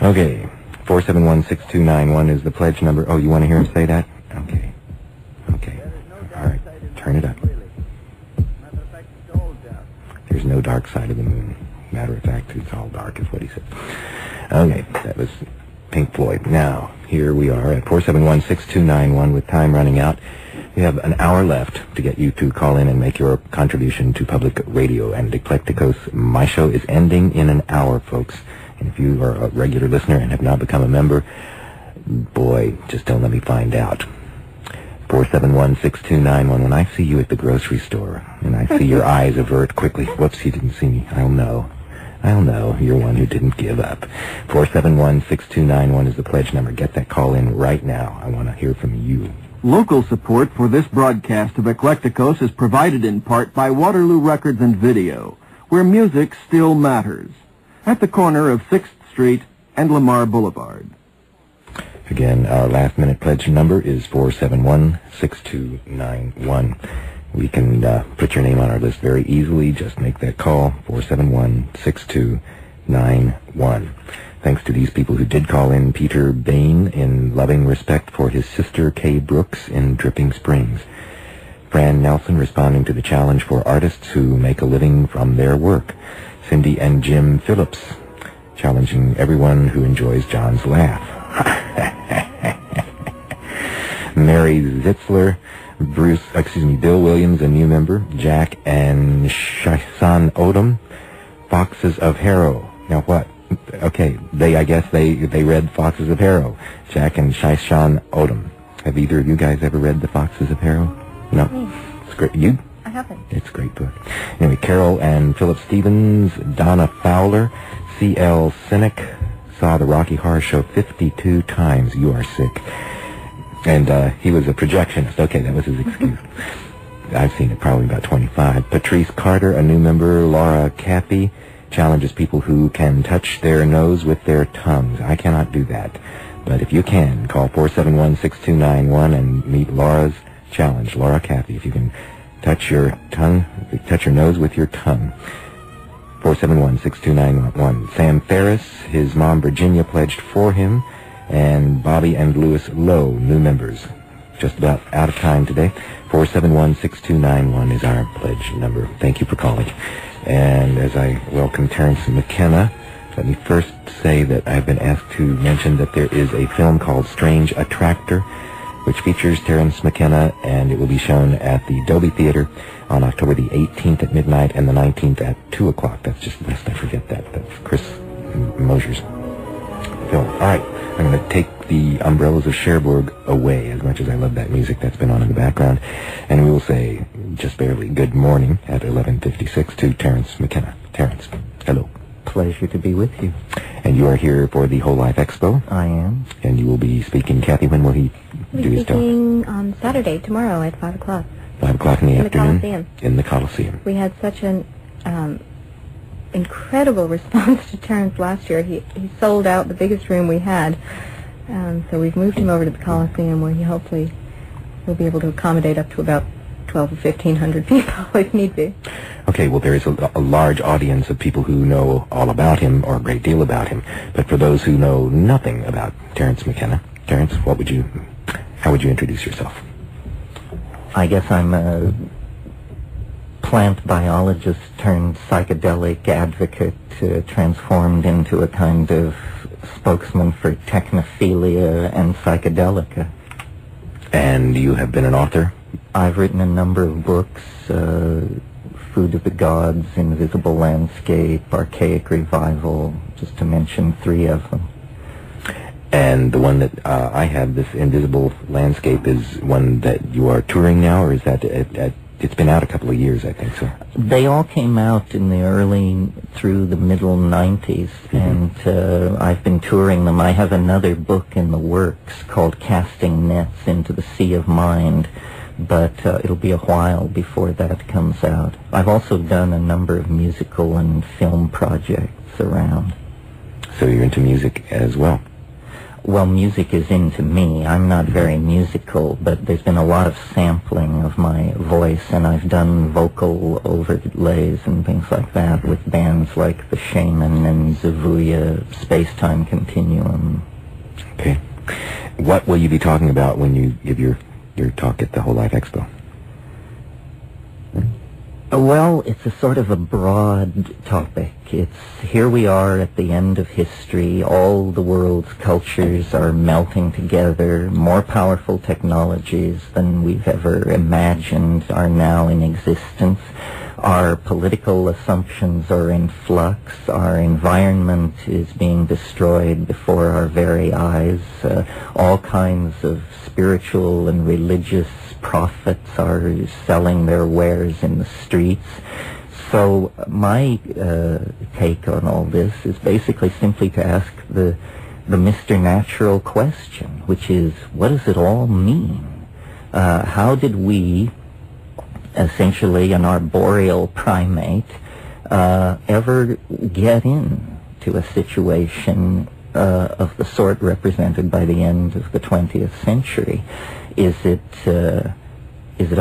Okay, 471-6291 is the pledge number. Oh, you want to hear him say that? Okay. Okay. All right. Turn it up. There's no dark side of the moon. Matter of fact, it's all dark is what he said. Okay, that was Pink Floyd. Now, here we are at 471-6291 with time running out. We have an hour left to get you to call in and make your contribution to public radio and Eclecticos. My show is ending in an hour, folks. And if you are a regular listener and have not become a member, boy, just don't let me find out. 471-6291. When I see you at the grocery store and I see your eyes avert quickly, whoops, you didn't see me. I'll know. You're one who didn't give up. 471-6291 is the pledge number. Get that call in right now. I want to hear from you. Local support for this broadcast of Eclecticos is provided in part by Waterloo Records and Video, where music still matters, at the corner of 6th Street and Lamar Boulevard. Again, our last-minute pledge number is 471-6291. We can put your name on our list very easily. Just make that call, 471-6291. Thanks to these people who did call in. Peter Bain, in loving respect for his sister Kay Brooks in Dripping Springs. Fran Nelson, responding to the challenge for artists who make a living from their work. Cindy and Jim Phillips, challenging everyone who enjoys John's laugh. Mary Zitzler, Bill Williams, a new member. Jack and Shisan Odom, Foxes of Harrow. Now what? Okay, I guess they read Foxes of Harrow. Jack and Shisan Odom. Have either of you guys ever read The Foxes of Harrow? No. It's great. You? I haven't. It's a great book. Anyway, Carroll and Philip Stevens, Donna Fowler, C.L. Cynic, saw the Rocky Horror Show 52 times. You are sick. And he was a projectionist. Okay, that was his excuse. I've seen it probably about 25. Patrice Carter, a new member. Laura Cappy challenges people who can touch their nose with their tongues. I cannot do that. But if you can, call 471-6291 and meet Laura's challenge. Laura Cappy, if you can touch your nose with your tongue. 471-6291. Sam Ferris, his mom Virginia pledged for him. And Bobby and Louis Lowe, new members. Just about out of time today. 471-6291 is our pledge number. Thank you for calling. And as I welcome Terence McKenna, let me first say that I've been asked to mention that there is a film called Strange Attractor, which features Terence McKenna, and it will be shown at the Dolby Theater on October the 18th at midnight and the 19th at 2 o'clock. That's just lest I forget that. That's Chris Mosier's film. All right, I'm going to take the Umbrellas of Cherbourg away, as much as I love that music that's been on in the background, and we will say just barely good morning at 11:56 to Terence McKenna. Terence, hello. Pleasure to be with you. And you are here for the Whole Life Expo? I am. And you will be speaking. Kathy, when will he do his talk? Speaking on Saturday, tomorrow at 5 o'clock. 5 o'clock in the afternoon? The Coliseum. In the Coliseum. We had such an incredible response to Terence last year. He sold out the biggest room we had. So we've moved him over to the Coliseum, where he hopefully will be able to accommodate up to about 12 or 1,500 people if need be. Okay, well, there is a large audience of people who know all about him, or a great deal about him. But for those who know nothing about Terence McKenna, Terence, how would you introduce yourself? I guess I'm a plant biologist turned psychedelic advocate, transformed into a kind of spokesman for technophilia and psychedelica. And you have been an author? I've written a number of books, Food of the Gods, Invisible Landscape, Archaic Revival, just to mention 3 of them. And the one that I have, this Invisible Landscape, is one that you are touring now, or is that it's been out a couple of years, I think so? They all came out in the early through the middle 90s, and I've been touring them. I have another book in the works called Casting Nets into the Sea of Mind, but it'll be a while before that comes out. I've also done a number of musical and film projects around. So you're into music as well? well, music is into me. I'm not very musical, but there's been a lot of sampling of my voice, and I've done vocal overlays and things like that with bands like The Shaman and Zavuya, Space-Time Continuum. Okay. What will you be talking about when you give your talk at the Whole Life Expo? Well, it's a sort of a broad topic. It's here we are at the end of history. All the world's cultures are melting together. More powerful technologies than we've ever imagined are now in existence. Our political assumptions are in flux. Our environment is being destroyed before our very eyes. All kinds of spiritual and religious prophets are selling their wares in the streets. So my take on all this is basically simply to ask the Mr. Natural question, which is, what does it all mean? How did we, essentially an arboreal primate, ever get into a situation of the sort represented by the end of the 20th century? Is it a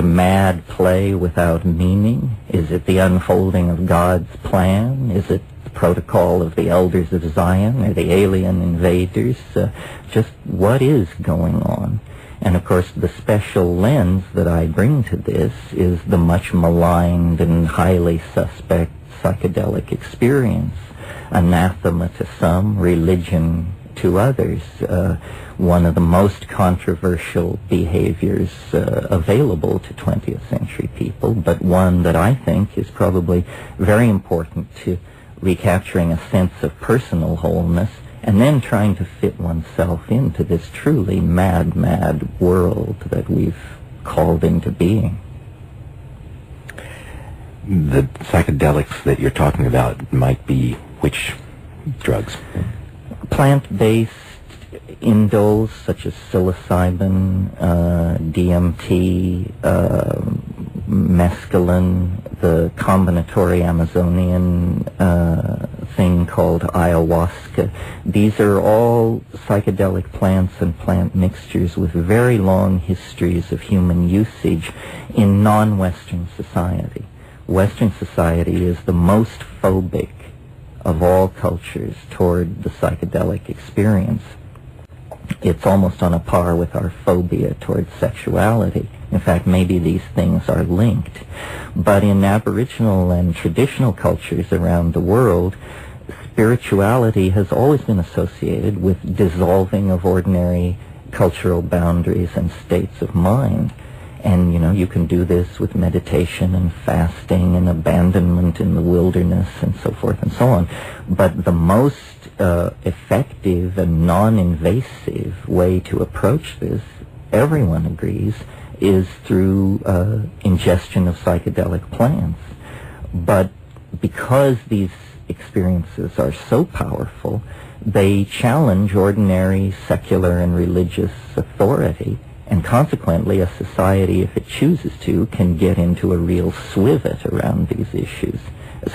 mad play without meaning? Is it the unfolding of God's plan? Is it the protocol of the elders of Zion or the alien invaders? Just what is going on? And of course the special lens that I bring to this is the much maligned and highly suspect psychedelic experience. Anathema to some, religion to others. One of the most controversial behaviors available to 20th century people, but one that I think is probably very important to recapturing a sense of personal wholeness and then trying to fit oneself into this truly mad, mad world that we've called into being. The psychedelics that you're talking about might be which drugs? Plant-based indoles such as psilocybin, DMT, mescaline, the combinatory Amazonian thing called ayahuasca. These are all psychedelic plants and plant mixtures with very long histories of human usage in non-Western society. Western society is the most phobic of all cultures toward the psychedelic experience. It's almost on a par with our phobia toward sexuality. In fact, maybe these things are linked. But in Aboriginal and traditional cultures around the world, spirituality has always been associated with dissolving of ordinary cultural boundaries and states of mind. And, you know, you can do this with meditation and fasting and abandonment in the wilderness and so forth and so on. But the most effective and non-invasive way to approach this, everyone agrees, is through ingestion of psychedelic plants. But because these experiences are so powerful, they challenge ordinary secular and religious authority. And consequently, a society, if it chooses to, can get into a real swivet around these issues,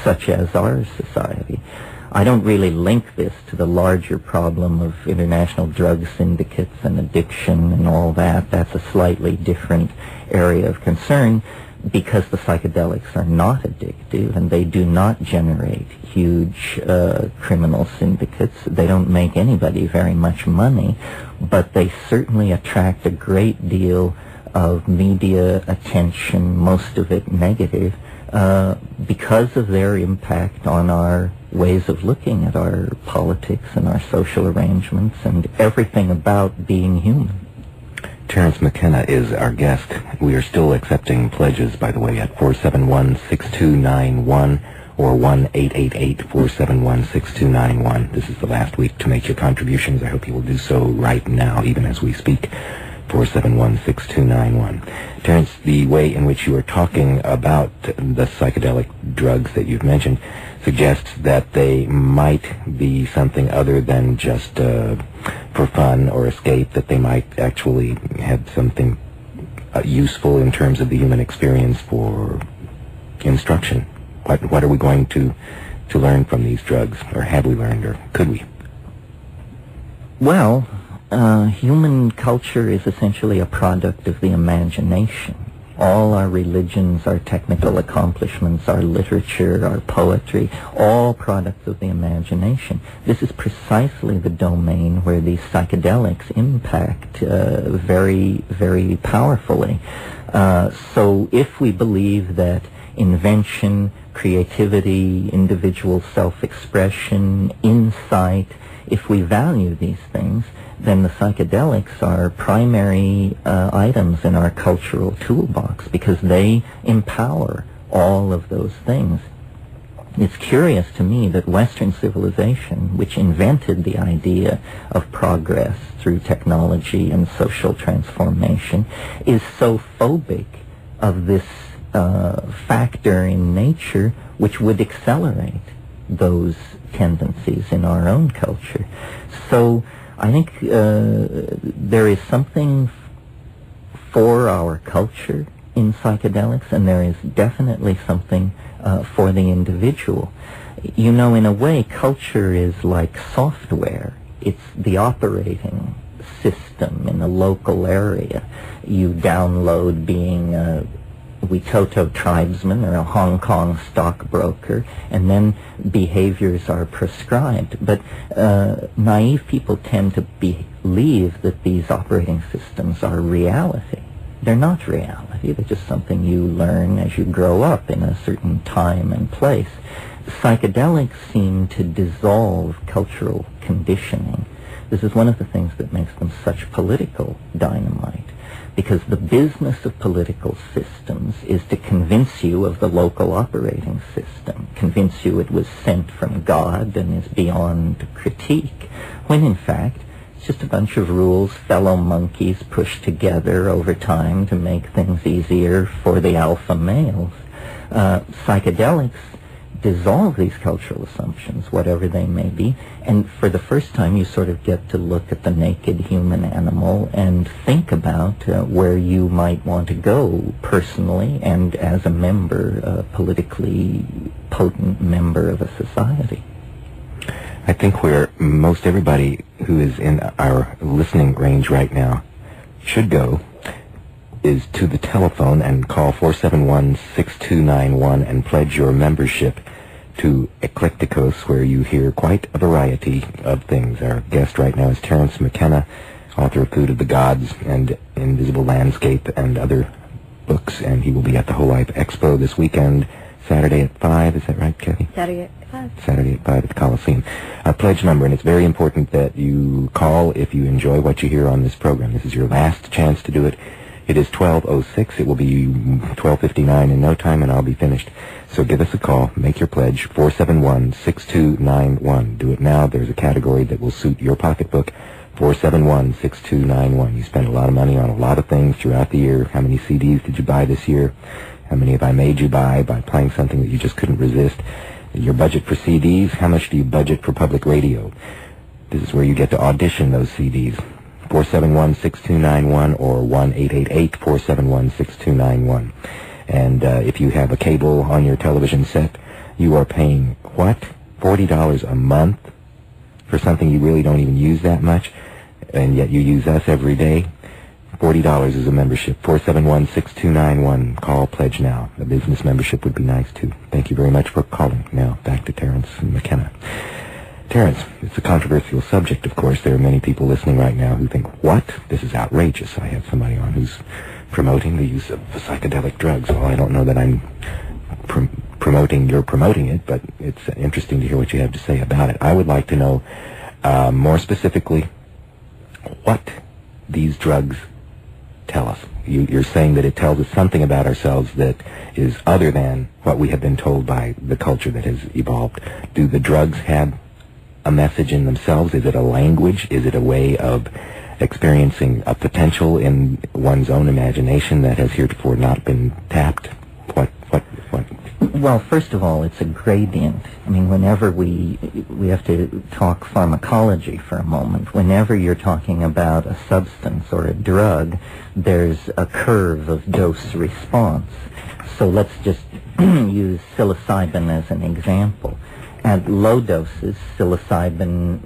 such as our society. I don't really link this to the larger problem of international drug syndicates and addiction and all that. That's a slightly different area of concern because the psychedelics are not addictive and they do not generate huge criminal syndicates. They don't make anybody very much money, but they certainly attract a great deal of media attention, most of it negative, because of their impact on our ways of looking at our politics and our social arrangements and everything about being human. Terence McKenna is our guest. We are still accepting pledges, by the way, at 471-6291 or 1-888-471-6291. This is the last week to make your contributions. I hope you will do so right now, even as we speak. 471-6291. Terence, the way in which you are talking about the psychedelic drugs that you've mentioned suggests that they might be something other than just for fun or escape, that they might actually have something useful in terms of the human experience for instruction. What are we going to learn from these drugs, or have we learned, or could we? Well, human culture is essentially a product of the imagination. All our religions, our technical accomplishments, our literature, our poetry, all products of the imagination. This is precisely the domain where these psychedelics impact very, very powerfully. So if we believe that invention, creativity, individual self-expression, insight, if we value these things, then the psychedelics are primary items in our cultural toolbox because they empower all of those things. It's curious to me that Western civilization, which invented the idea of progress through technology and social transformation, is so phobic of this factor in nature which would accelerate those tendencies in our own culture. So I think there is something for our culture in psychedelics, and there is definitely something for the individual. You know, in a way, culture is like software. It's the operating system in a local area. You download being a Witoto tribesman or a Hong Kong stockbroker, and then behaviors are prescribed. But naive people tend to believe that these operating systems are reality. They're not reality. They're just something you learn as you grow up in a certain time and place. Psychedelics seem to dissolve cultural conditioning. This is one of the things that makes them such political dynamite, because the business of political systems is to convince you of the local operating system, convince you it was sent from God and is beyond critique, when in fact it's just a bunch of rules fellow monkeys pushed together over time to make things easier for the alpha males. Psychedelics dissolve these cultural assumptions, whatever they may be, and for the first time you sort of get to look at the naked human animal and think about where you might want to go personally and as a member, a politically potent member of a society. I think where most everybody who is in our listening range right now should go is to the telephone and call 471-6291 and pledge your membership to Eclecticos, where you hear quite a variety of things. Our guest right now is Terence McKenna, author of Food of the Gods and Invisible Landscape and other books, and he will be at the Whole Life Expo this weekend, Saturday at 5. Is that right, Kathy? Saturday at 5. Saturday at 5 at the Coliseum. A pledge number, and it's very important that you call if you enjoy what you hear on this program. This is your last chance to do it. It is 12:06. It will be 12:59 in no time, and I'll be finished. So give us a call. Make your pledge, 471-6291. Do it now. There's a category that will suit your pocketbook, 471-6291. You spend a lot of money on a lot of things throughout the year. How many CDs did you buy this year? How many have I made you buy by playing something that you just couldn't resist? Your budget for CDs, how much do you budget for public radio? This is where you get to audition those CDs. 471-6291 or 1-888-471-6291. And if you have a cable on your television set, you are paying, what, $40 a month for something you really don't even use that much, and yet you use us every day? $40 is a membership. 471-6291. Call, pledge now. A business membership would be nice, too. Thank you very much for calling. Now, back to Terence McKenna. Terence, it's a controversial subject, of course. There are many people listening right now who think, what? This is outrageous. I have somebody on who's promoting the use of psychedelic drugs. Well, I don't know that I'm promoting it, but it's interesting to hear what you have to say about it. I would like to know more specifically what these drugs tell us. You're saying that it tells us something about ourselves that is other than what we have been told by the culture that has evolved. Do the drugs have a message in themselves? Is it a language? Is it a way of experiencing a potential in one's own imagination that has heretofore not been tapped? What? Well, first of all, it's a gradient. I mean, whenever we have to talk pharmacology for a moment. Whenever you're talking about a substance or a drug, there's a curve of dose response. So let's just use psilocybin as an example. At low doses, psilocybin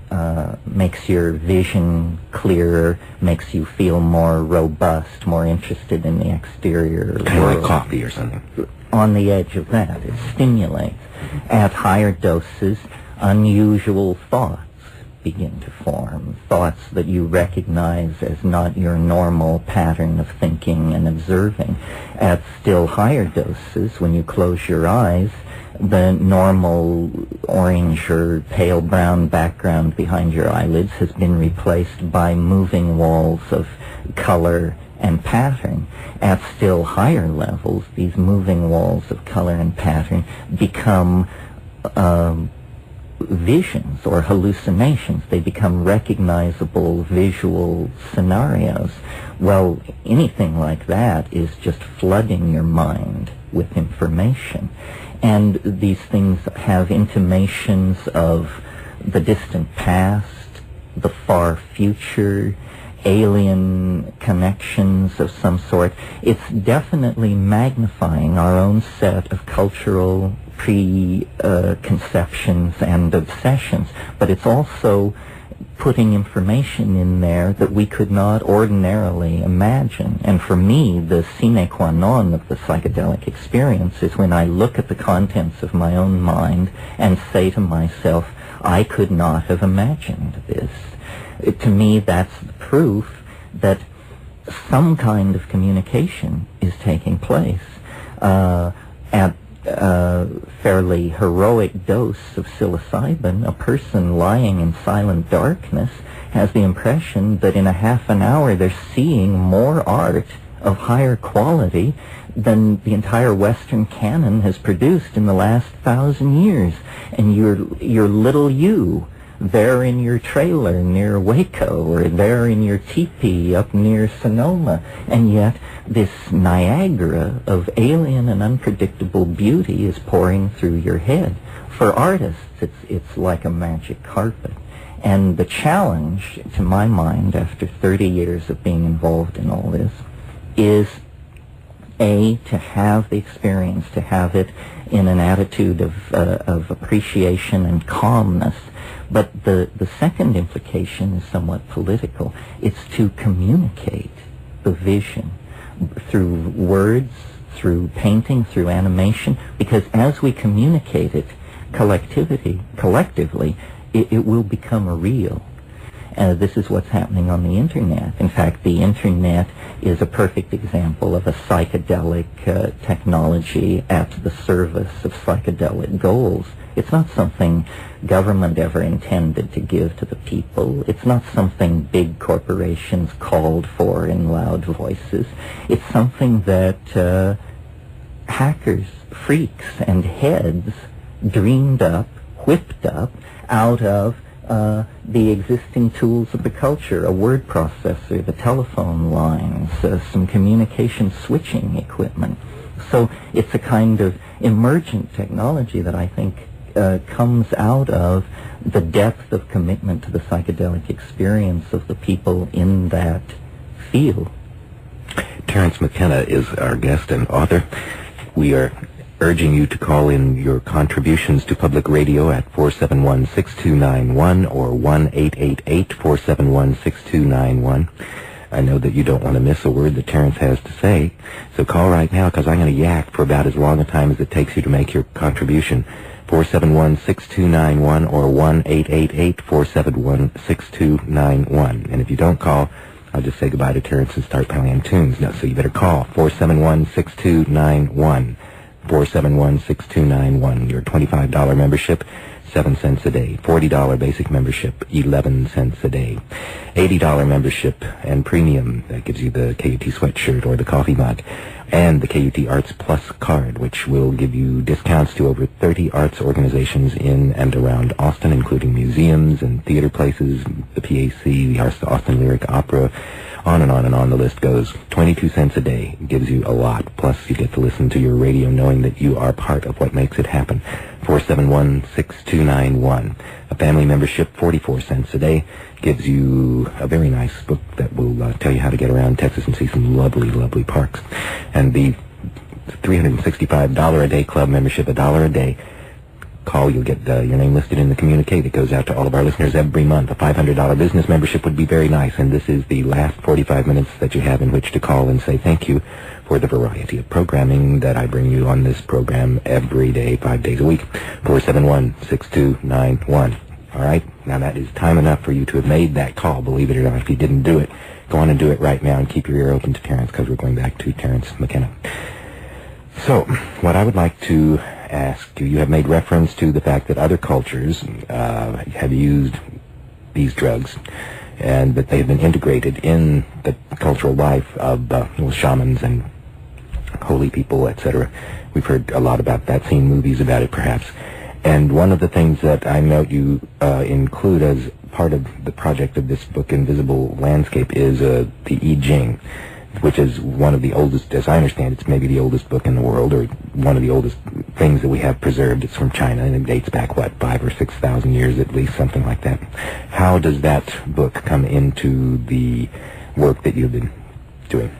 makes your vision clearer, makes you feel more robust, more interested in the exterior Kind of world. like coffee or something. On the edge of that, it stimulates. At higher doses, unusual thoughts begin to form, thoughts that you recognize as not your normal pattern of thinking and observing. At still higher doses, when you close your eyes, the normal orange or pale brown background behind your eyelids has been replaced by moving walls of color and pattern. At still higher levels, these moving walls of color and pattern become visions or hallucinations. They become recognizable visual scenarios. Well, anything like that is just flooding your mind with information. And these things have intimations of the distant past, the far future, alien connections of some sort. It's definitely magnifying our own set of cultural preconceptions and obsessions, but it's also putting information in there that we could not ordinarily imagine. And for me, the sine qua non of the psychedelic experience is when I look at the contents of my own mind and say to myself, I could not have imagined this. To me, that's the proof that some kind of communication is taking place. At a fairly heroic dose of psilocybin, a person lying in silent darkness has the impression that in a half an hour they're seeing more art of higher quality than the entire Western canon has produced in the last 1,000 years. And your little you there in your trailer near Waco, or there in your teepee up near Sonoma, and yet this Niagara of alien and unpredictable beauty is pouring through your head. For artists, it's like a magic carpet. And the challenge, to my mind, after 30 years of being involved in all this, is to have the experience, to have it in an attitude of appreciation and calmness. But the second implication is somewhat political. It's to communicate the vision through words, through painting, through animation, because as we communicate it collectively, it will become real. This is what's happening on the Internet. In fact, the Internet is a perfect example of a psychedelic technology at the service of psychedelic goals. It's not something government ever intended to give to the people. It's not something big corporations called for in loud voices. It's something that hackers, freaks, and heads dreamed up, whipped up out of the existing tools of the culture, a word processor, the telephone lines, some communication switching equipment. So it's a kind of emergent technology that I think comes out of the depth of commitment to the psychedelic experience of the people in that field. Terence McKenna is our guest and author. We are urging you to call in your contributions to public radio at 471-6291 or 1-888-471-6291. I know that you don't want to miss a word that Terence has to say, so call right now, because I'm going to yak for about as long a time as it takes you to make your contribution. 471-6291 or 1-888-471-6291. And if you don't call, I'll just say goodbye to Terence and start playing tunes. No, so you better call 471-6291. 471-6291. Your $25 membership, 7 cents a day. $40 basic membership, 11 cents a day. $80 membership and premium, that gives you the KUT sweatshirt or the coffee mug, and the KUT Arts Plus card, which will give you discounts to over 30 arts organizations in and around Austin, including museums and theater places, the PAC, the Austin Lyric Opera, on and on and on the list goes. 22 cents a day gives you a lot. Plus, you get to listen to your radio knowing that you are part of what makes it happen. 471-6291. A family membership, 44 cents a day, gives you a very nice book that will tell you how to get around Texas and see some lovely, lovely parks. And the $365 a day club membership, $1 a day, call, you'll get your name listed in the communique that goes out to all of our listeners every month. A $500 business membership would be very nice, and this is the last 45 minutes that you have in which to call and say thank you for the variety of programming that I bring you on this program every day, 5 days a week. 471-6291. All right? Now that is time enough for you to have made that call, believe it or not. If you didn't do it, go on and do it right now and keep your ear open to Terence, because we're going back to Terence McKenna. So, what I would like to ask you have made reference to the fact that other cultures have used these drugs and that they have been integrated in the cultural life of shamans and holy people, etc. We've heard a lot about that, seen movies about it perhaps. And one of the things that I note you include as part of the project of this book, Invisible Landscape, is the I Ching, which is one of the oldest, as I understand, it's maybe the oldest book in the world, or one of the oldest things that we have preserved. It's from China, and it dates back, 5,000 or 6,000 years at least, something like that. How does that book come into the work that you've been doing?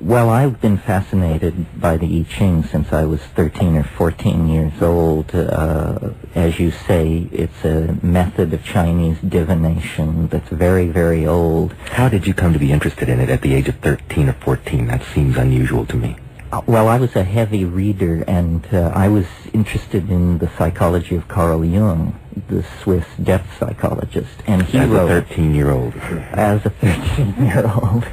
Well, I've been fascinated by the I Ching since I was 13 or 14 years old. As you say, it's a method of Chinese divination that's very, very old. How did you come to be interested in it at the age of 13 or 14? That seems unusual to me. Well, I was a heavy reader, and I was interested in the psychology of Carl Jung, the Swiss depth psychologist. And he wrote... As a 13-year-old. As a 13-year-old.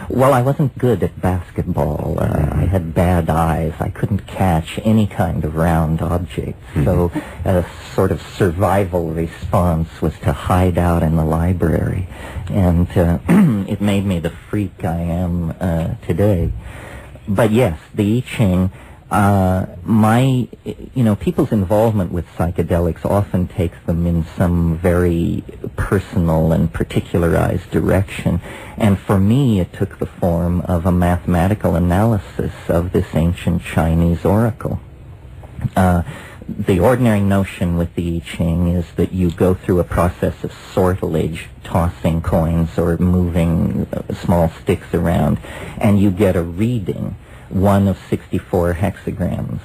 Well, I wasn't good at basketball. I had bad eyes. I couldn't catch any kind of round object. So a sort of survival response was to hide out in the library. And it made me the freak I am today. But yes, the I Ching, people's involvement with psychedelics often takes them in some very personal and particularized direction. And for me, it took the form of a mathematical analysis of this ancient Chinese oracle. The ordinary notion with the I Ching is that you go through a process of sortilege, tossing coins or moving small sticks around, and you get a reading. One of 64 hexagrams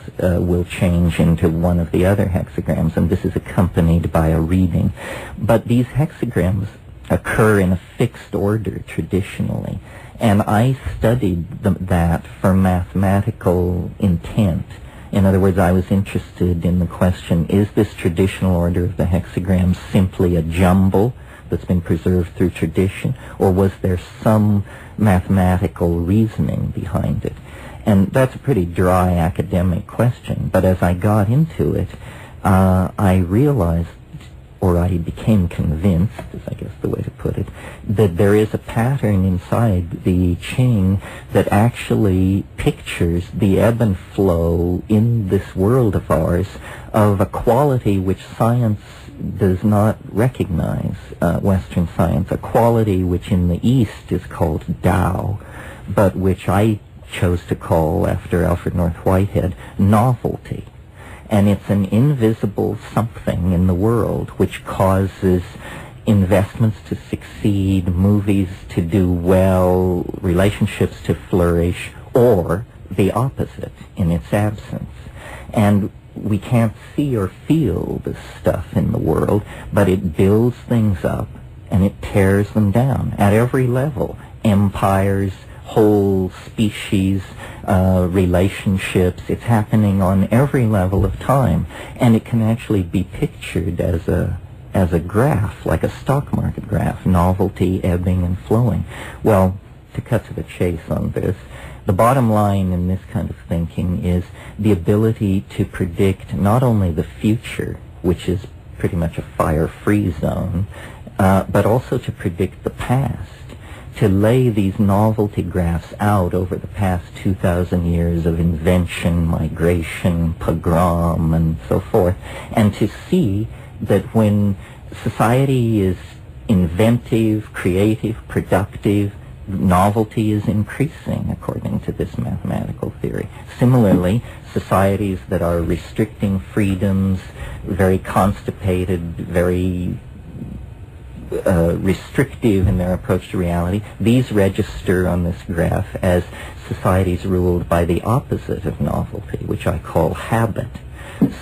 will change into one of the other hexagrams, and this is accompanied by a reading. But these hexagrams occur in a fixed order traditionally, and I studied that for mathematical intent. In other words, I was interested in the question, is this traditional order of the hexagrams simply a jumble that's been preserved through tradition, or was there some mathematical reasoning behind it? And that's a pretty dry academic question, but as I got into it, I realized, or I became convinced, is I guess the way to put it, that there is a pattern inside the Ching that actually pictures the ebb and flow in this world of ours of a quality which science does not recognize, Western science, a quality which in the East is called Tao, but which I chose to call, after Alfred North Whitehead, novelty. And it's an invisible something in the world which causes investments to succeed, movies to do well, relationships to flourish, or the opposite in its absence. And we can't see or feel this stuff in the world, but it builds things up and it tears them down at every level. Empires, whole species, relationships. It's happening on every level of time, and it can actually be pictured as a graph, like a stock market graph, novelty, ebbing and flowing. Well, to cut to the chase on this, the bottom line in this kind of thinking is the ability to predict not only the future, which is pretty much a fire-free zone, but also to predict the past, to lay these novelty graphs out over the past 2,000 years of invention, migration, pogrom, and so forth, and to see that when society is inventive, creative, productive, novelty is increasing according to this mathematical theory. Similarly, societies that are restricting freedoms, very constipated, very restrictive in their approach to reality, these register on this graph as societies ruled by the opposite of novelty, which I call habit.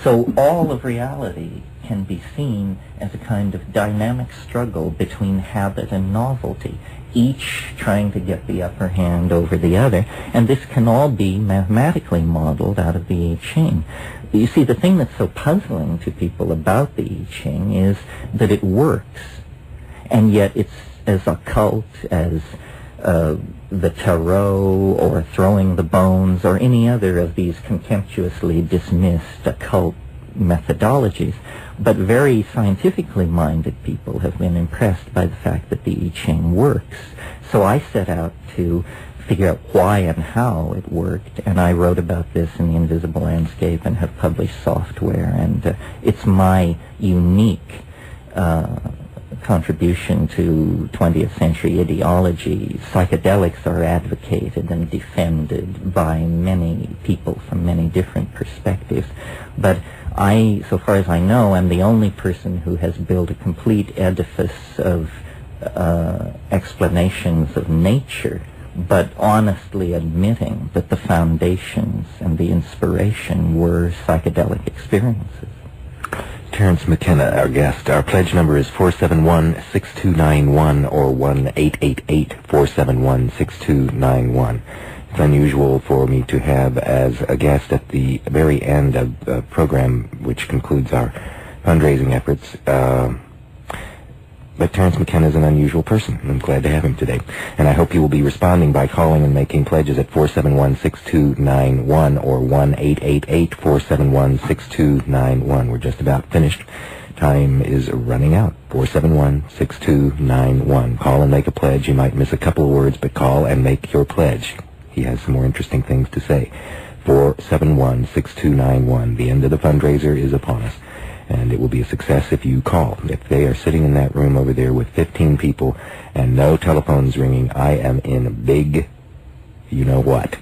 So all of reality can be seen as a kind of dynamic struggle between habit and novelty, each trying to get the upper hand over the other, and this can all be mathematically modeled out of the I Ching. You see, the thing that's so puzzling to people about the I Ching is that it works, and yet it's as occult as the tarot or throwing the bones or any other of these contemptuously dismissed occult methodologies. But very scientifically minded people have been impressed by the fact that the I Ching works. So I set out to figure out why and how it worked, and I wrote about this in The Invisible Landscape and have published software, and it's my unique contribution to 20th century ideology. Psychedelics are advocated and defended by many people from many different perspectives, but I, so far as I know, am the only person who has built a complete edifice of explanations of nature, but honestly admitting that the foundations and the inspiration were psychedelic experiences. Terence McKenna, our guest. Our pledge number is 471-6291 or 1-888-471-6291. It's unusual for me to have as a guest at the very end of the program, which concludes our fundraising efforts. But Terence McKenna is an unusual person. I'm glad to have him today. And I hope you will be responding by calling and making pledges at 471-6291 or 1-888-471-6291. We're just about finished. Time is running out. 471-6291. Call and make a pledge. You might miss a couple of words, but call and make your pledge. He has some more interesting things to say. 471-6291. The end of the fundraiser is upon us, and it will be a success if you call. If they are sitting in that room over there with 15 people and no telephones ringing, I am in big you-know-what.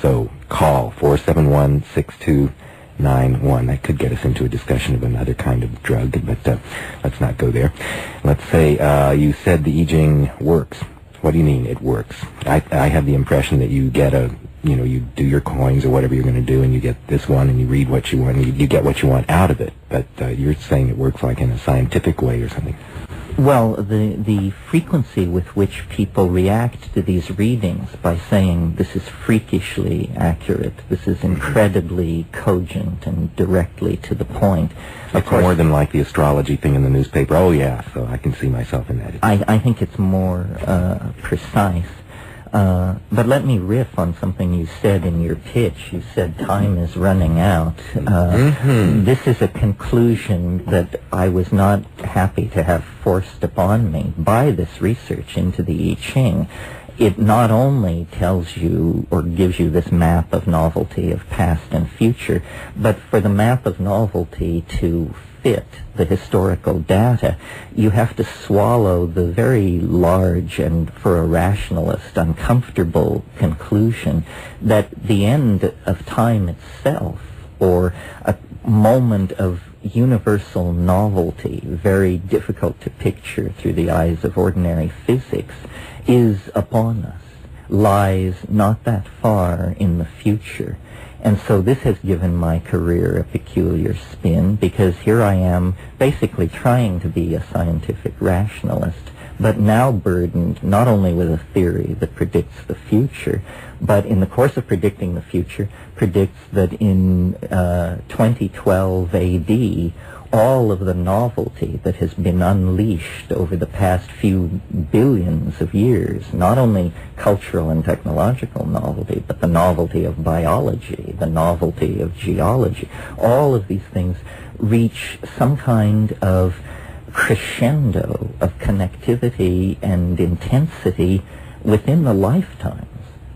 So call 471-6291. That could get us into a discussion of another kind of drug, but let's not go there. Let's say you said the I Ching works. What do you mean it works? I have the impression that you get you do your coins or whatever you're going to do, and you get this one, and you read what you want, and you get what you want out of it. But you're saying it works like in a scientific way or something. Well, the frequency with which people react to these readings by saying this is freakishly accurate, this is incredibly cogent and directly to the point. It's more than like the astrology thing in the newspaper. Oh yeah, so I can see myself in that. I think it's more precise. But let me riff on something you said in your pitch. You said time is running out. This is a conclusion that I was not happy to have forced upon me by this research into the I Ching. It not only tells you or gives you this map of novelty of past and future, but for the map of novelty to fit the historical data, you have to swallow the very large and, for a rationalist, uncomfortable conclusion that the end of time itself, or a moment of universal novelty, very difficult to picture through the eyes of ordinary physics, is upon us, lies not that far in the future. And so this has given my career a peculiar spin, because here I am basically trying to be a scientific rationalist, but now burdened not only with a theory that predicts the future, but in the course of predicting the future, predicts that in 2012 AD, all of the novelty that has been unleashed over the past few billions of years, not only cultural and technological novelty, but the novelty of biology, the novelty of geology, all of these things reach some kind of crescendo of connectivity and intensity within the lifetimes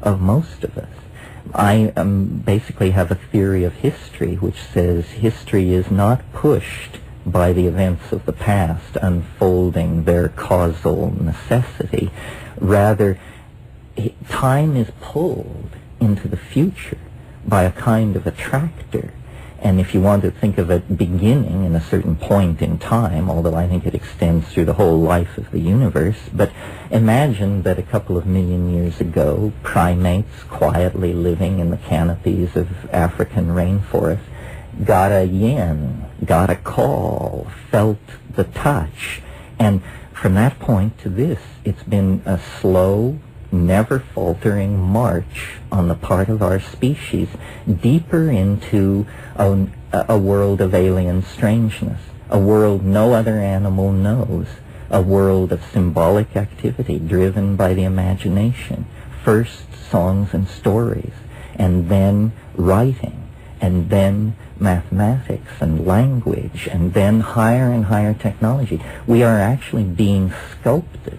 of most of us. I basically have a theory of history which says history is not pushed by the events of the past unfolding their causal necessity. Rather, time is pulled into the future by a kind of attractor. And if you want to think of it beginning in a certain point in time, although I think it extends through the whole life of the universe, but imagine that a couple of million years ago, primates quietly living in the canopies of African rainforests got a yen, got a call, felt the touch. And from that point to this, it's been a slow, never faltering march on the part of our species deeper into a world of alien strangeness, a world no other animal knows, a world of symbolic activity driven by the imagination. First songs and stories, and then writing, and then mathematics and language, and then higher and higher technology. We are actually being sculpted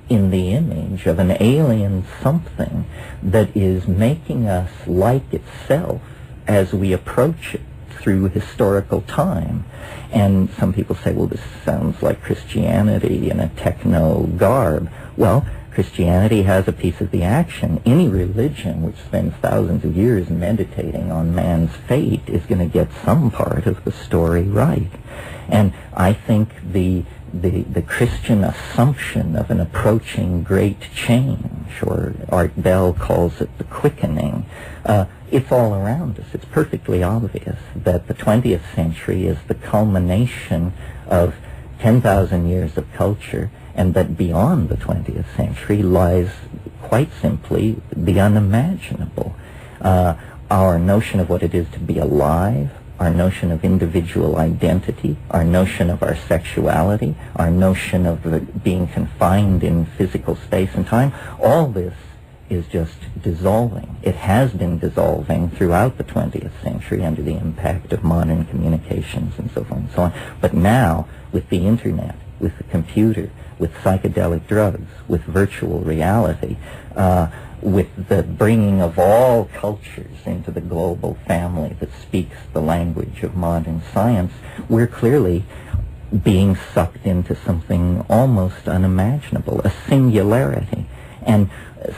in the image of an alien something that is making us like itself as we approach it through historical time. And some people say, well, this sounds like Christianity in a techno garb. Well, Christianity has a piece of the action. Any religion which spends thousands of years meditating on man's fate is going to get some part of the story right. And I think the Christian assumption of an approaching great change, or Art Bell calls it the quickening, it's all around us. It's perfectly obvious that the 20th century is the culmination of 10,000 years of culture, and that beyond the 20th century lies, quite simply, the unimaginable. Our notion of what it is to be alive, our notion of individual identity, our notion of our sexuality, our notion of being confined in physical space and time, all this is just dissolving. It has been dissolving throughout the 20th century under the impact of modern communications and so forth and so on. But now, with the internet, with the computer, with psychedelic drugs, with virtual reality, with the bringing of all cultures into the global family that speaks the language of modern science, we're clearly being sucked into something almost unimaginable, a singularity. And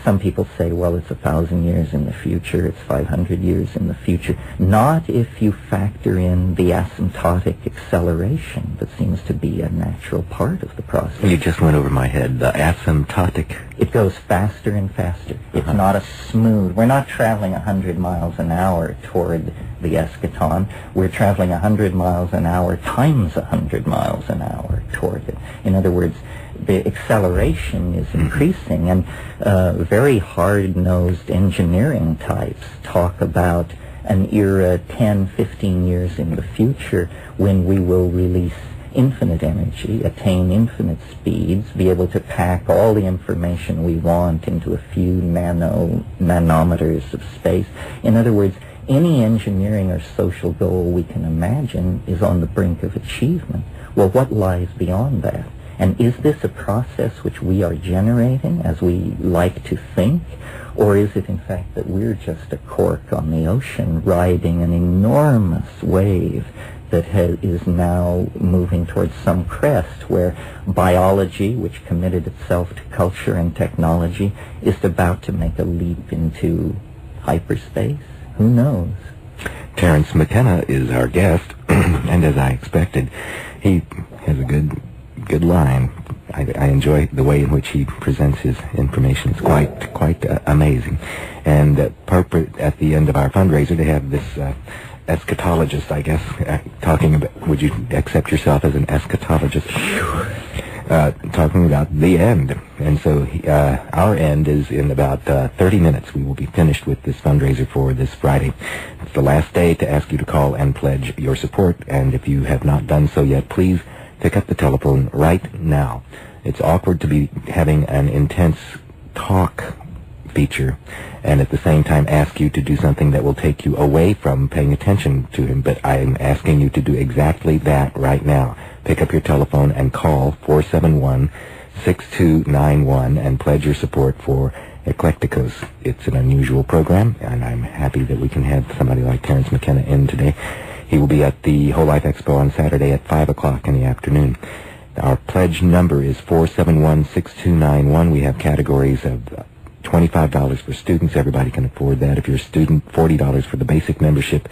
some people say, well, it's 1,000 years in the future, it's 500 years in the future. Not if you factor in the asymptotic acceleration that seems to be a natural part of the process. You just went over my head, the asymptotic. It goes faster and faster. It's not a smooth, we're not traveling 100 miles an hour toward the eschaton. We're traveling 100 miles an hour times 100 miles an hour toward it. In other words, the acceleration is increasing, and very hard-nosed engineering types talk about an era 10, 15 years in the future when we will release infinite energy, attain infinite speeds, be able to pack all the information we want into a few nanometers of space. In other words, any engineering or social goal we can imagine is on the brink of achievement. Well, what lies beyond that? And is this a process which we are generating as we like to think? Or is it in fact that we're just a cork on the ocean riding an enormous wave that is now moving towards some crest where biology, which committed itself to culture and technology, is about to make a leap into hyperspace? Who knows? Terence McKenna is our guest, and as I expected, he has a good line. I enjoy the way in which he presents his information. It's quite amazing. And at the end of our fundraiser, they have this eschatologist, I guess, talking about, would you accept yourself as an eschatologist? Talking about the end. And so our end is in about 30 minutes. We will be finished with this fundraiser for this Friday. It's the last day to ask you to call and pledge your support. And if you have not done so yet, please pick up the telephone right now. It's awkward to be having an intense talk feature and at the same time ask you to do something that will take you away from paying attention to him, but I am asking you to do exactly that right now. Pick up your telephone and call 471-6291 and pledge your support for Eclecticos. It's an unusual program, and I'm happy that we can have somebody like Terence McKenna in today. He will be at the Whole Life Expo on Saturday at 5 o'clock in the afternoon. Our pledge number is 471-6291. We have categories of $25 for students. Everybody can afford that. If you're a student, $40 for the basic membership.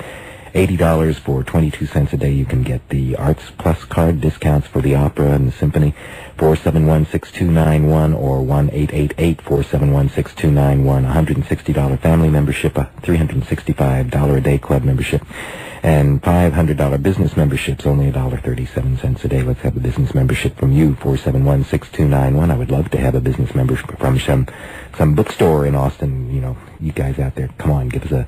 $80 for 22 cents a day. You can get the Arts Plus card discounts for the opera and the symphony. 471-6291 or 1-888-471-6291. $160 family membership, a $365 a day club membership. And $500 business memberships, only $1.37 a day. Let's have a business membership from you, 471-6291. I would love to have a business membership from some bookstore in Austin. You know, you guys out there, come on, give us a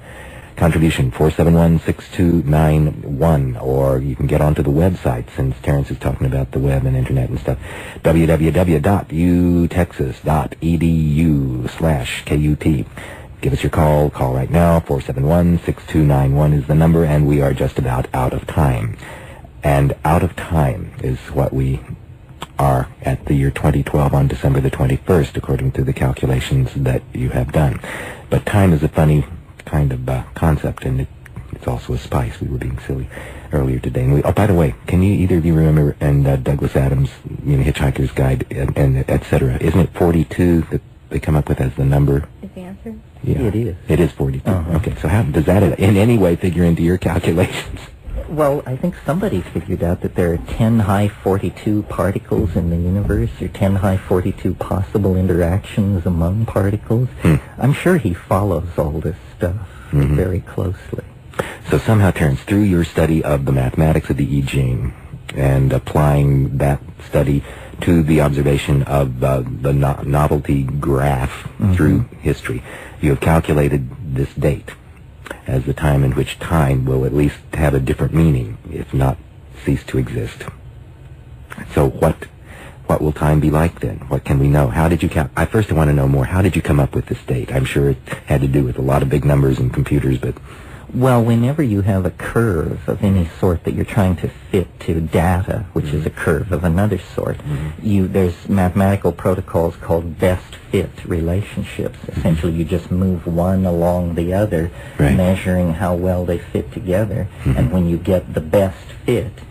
contribution, 471-6291, or you can get onto the website, since Terence is talking about the web and internet and stuff, www.utexas.edu/KUT. Give us your call right now, 471-6291 is the number, and we are just about out of time. And out of time is what we are at the year 2012 on December the 21st, according to the calculations that you have done. But time is a funny kind of concept, and it's also a spice. We were being silly earlier today. And by the way, can you either of you remember, and Douglas Adams, you know, Hitchhiker's Guide, and etc., isn't it 42 that they come up with as the number? Is the answer? Yeah, it is. It is 42. Okay, so how does that in any way figure into your calculations? Well, I think somebody figured out that there are 10 high 42 particles in the universe, or 10 high 42 possible interactions among particles. I'm sure he follows all this stuff very closely. So somehow, Terence, through your study of the mathematics of the I Ching and applying that study to the observation of the novelty graph through history, you have calculated this date as the time in which time will at least have a different meaning, if not cease to exist. So what will time be like then? What can we know? How did you I first want to know more. How did you come up with this date? I'm sure it had to do with a lot of big numbers and computers, but... Well, whenever you have a curve of any sort that you're trying to fit to data, which is a curve of another sort, there's mathematical protocols called best fit relationships. Essentially, you just move one along the other, measuring how well they fit together. And when you get the best fit,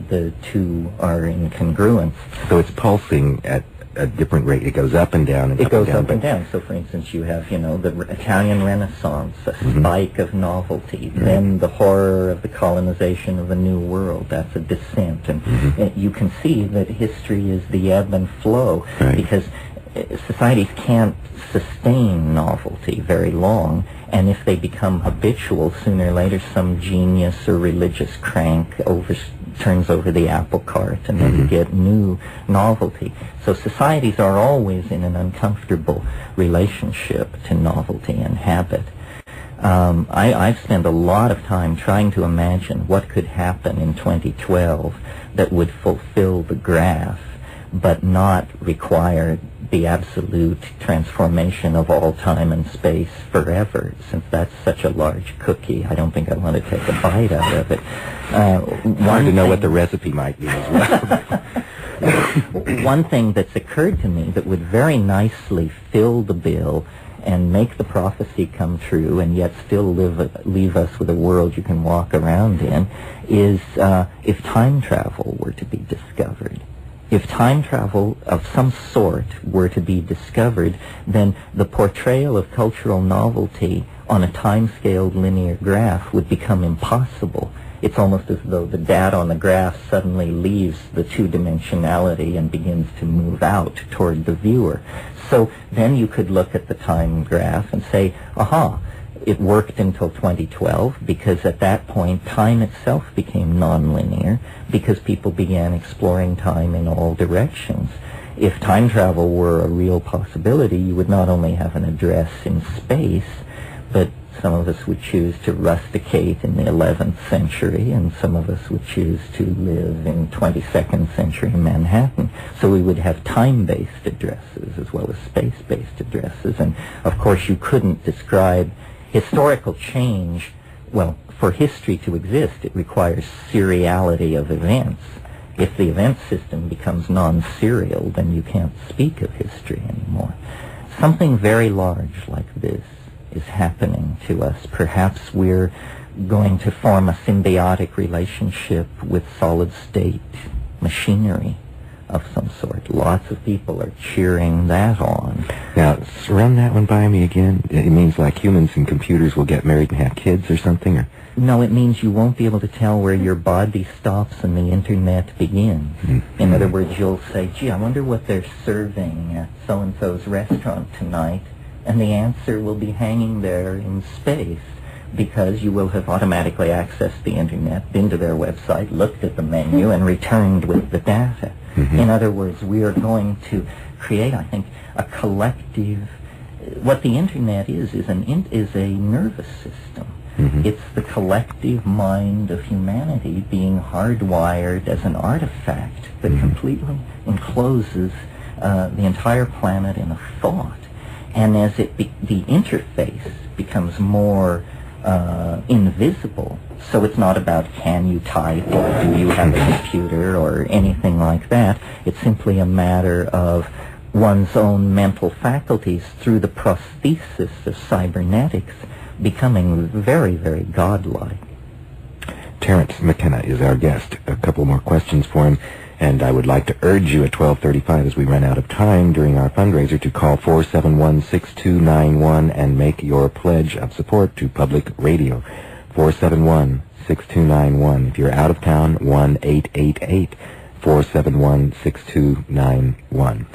the two are in congruence. So it's pulsing at a different rate. It goes up and down. It goes up and down. So, for instance, you have, you know, the Italian Renaissance, a spike of novelty, then the horror of the colonization of a new world. That's a descent. And you can see that history is the ebb and flow, because societies can't sustain novelty very long, and if they become habitual, sooner or later some genius or religious crank turns over the apple cart, and then you get new novelty. So societies are always in an uncomfortable relationship to novelty and habit. I've spent a lot of time trying to imagine what could happen in 2012 that would fulfill the graph, but not require the absolute transformation of all time and space forever. Since that's such a large cookie, I don't think I want to take a bite out of it. Hard to know what the recipe might be as well. One thing that's occurred to me that would very nicely fill the bill and make the prophecy come true, and yet still leave us with a world you can walk around in, is if time travel were to be discovered. If time travel of some sort were to be discovered, then the portrayal of cultural novelty on a time-scaled linear graph would become impossible. It's almost as though the data on the graph suddenly leaves the two-dimensionality and begins to move out toward the viewer. So then you could look at the time graph and say, aha, it worked until 2012, because at that point time itself became nonlinear, because people began exploring time in all directions. If time travel were a real possibility, you would not only have an address in space, but some of us would choose to rusticate in the 11th century, and some of us would choose to live in 22nd century Manhattan. So we would have time-based addresses as well as space-based addresses. And of course you couldn't describe historical change. Well, for history to exist, it requires seriality of events. If the event system becomes non-serial, then you can't speak of history anymore. Something very large like this is happening to us. Perhaps we're going to form a symbiotic relationship with solid-state machinery of some sort. Lots of people are cheering that on. Now, run that one by me again. It means like humans and computers will get married and have kids or something? Or? No, it means you won't be able to tell where your body stops and the internet begins. In other words, you'll say, gee, I wonder what they're serving at so-and-so's restaurant tonight, and the answer will be hanging there in space. because you will have automatically accessed the internet, been to their website, looked at the menu, and returned with the data. In other words, we are going to create, I think, a collective. What the internet is a nervous system. It's the collective mind of humanity being hardwired as an artifact that completely encloses the entire planet in a thought. And as the interface becomes more invisible, so it's not about can you type or do you have a computer or anything like that. It's simply a matter of one's own mental faculties through the prosthesis of cybernetics becoming very, very godlike. Terence McKenna is our guest. A couple more questions for him, and I would like to urge you at 12:35 as we run out of time during our fundraiser to call 471-6291 and make your pledge of support to public radio. 471-6291. If you're out of town, 1-888-471-6291.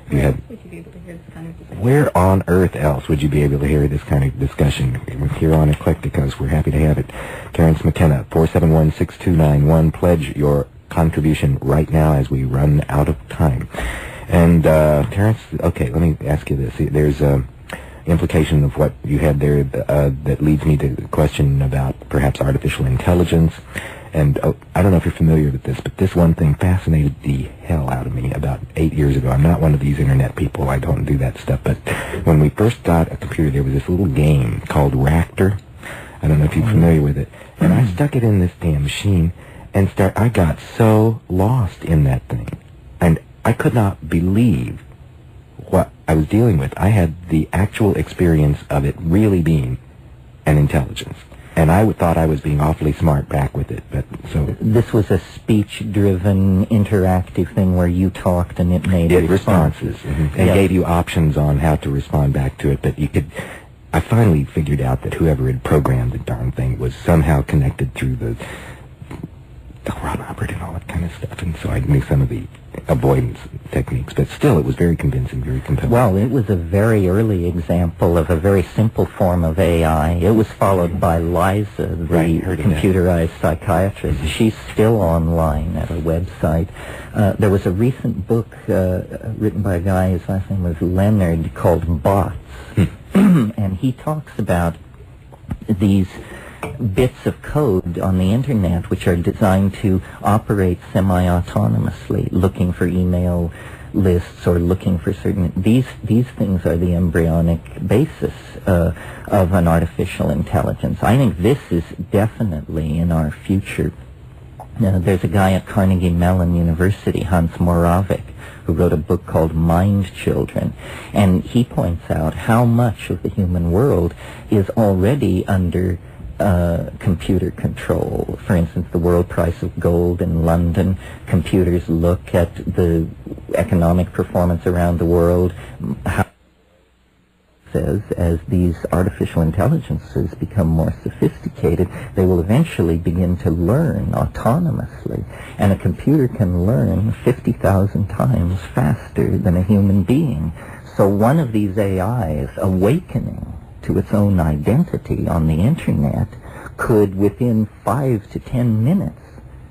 You have, would you be able to hear this kind of discussion? where on earth else would you be able to hear this kind of discussion? Here on Eclecticos, we're happy to have it. Terence McKenna, 471-6291. Pledge your contribution right now as we run out of time. And Terence, okay, let me ask you this. There's implication of what you had there that leads me to the question about perhaps artificial intelligence. And I don't know if you're familiar with this, but this one thing fascinated the hell out of me about 8 years ago. I'm not one of these internet people. I don't do that stuff. But when we first got a computer, there was this little game called Ractor. I don't know if you're familiar with it. And I stuck it in this damn machine and I got so lost in that thing. And I could not believe what I was dealing with. I had the actual experience of it really being an intelligence. And I thought I was being awfully smart back with it, but so... This was a speech-driven, interactive thing where you talked and it made responses. And gave you options on how to respond back to it, but you could... I finally figured out that whoever had programmed the darn thing was somehow connected through the Robert and all that kind of stuff, and so I knew some of the avoidance techniques, but still it was very convincing, very compelling. Well, it was a very early example of a very simple form of AI. It was followed by Liza, the computerized psychiatrist. She's still online at a website. There was a recent book written by a guy, his last name was Leonard, called Bots, and he talks about these bits of code on the internet which are designed to operate semi-autonomously, looking for email lists or looking for certain... These things are the embryonic basis of an artificial intelligence. I think this is definitely in our future. There's a guy at Carnegie Mellon University, Hans Moravec, who wrote a book called Mind Children, and he points out how much of the human world is already under computer control. For instance, the world price of gold in London, computers look at the economic performance around the world. How says as these artificial intelligences become more sophisticated, they will eventually begin to learn autonomously, and a computer can learn 50,000 times faster than a human being. So one of these AIs awakening to its own identity on the internet could, within 5 to 10 minutes,